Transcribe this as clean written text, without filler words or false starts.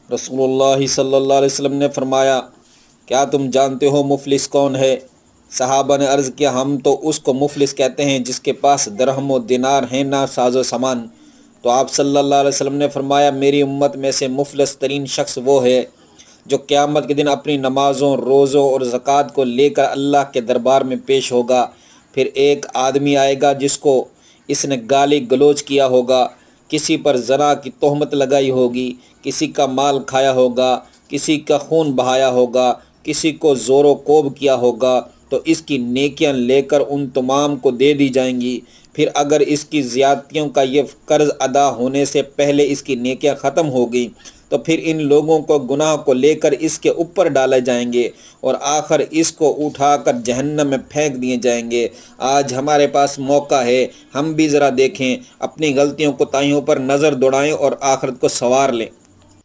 रसूलुल्लाह सल्लल्लाहु अलैहि वसल्लम ने फरमाया, क्या तुम जानते हो मुफलिस कौन है? सहाबा ने अर्ज़ किया, हम तो उसको मुफलिस कहते हैं जिसके पास दरहम व दिनार हैं ना साजो सामान। तो आप सल्लल्लाहु अलैहि वसल्लम ने फरमाया, मेरी उम्मत में से मुफलिस तरीन शख्स वो है जो क़यामत के दिन अपनी नमाज़ों, रोज़ों और ज़कात को लेकर अल्लाह के दरबार में पेश होगा। फिर एक आदमी आएगा जिसको इसने गाली गलोच किया होगा, किसी पर ज़ना की तोहमत लगाई होगी, किसी का माल खाया होगा, किसी का खून बहाया होगा, किसी को ज़ोरो कोब किया होगा, तो इसकी नेकियां लेकर उन तमाम को दे दी जाएंगी। फिर अगर इसकी ज़्यादतियों का ये कर्ज़ अदा होने से पहले इसकी नेकियां ख़त्म हो गई तो फिर इन लोगों को गुनाह को लेकर इसके ऊपर डाले जाएंगे और आखिर इसको उठाकर जहन्नम में फेंक दिए जाएंगे। आज हमारे पास मौका है, हम भी ज़रा देखें, अपनी गलतियों कोताहियों पर नज़र दौड़ाएं और आखिरत को संवार लें।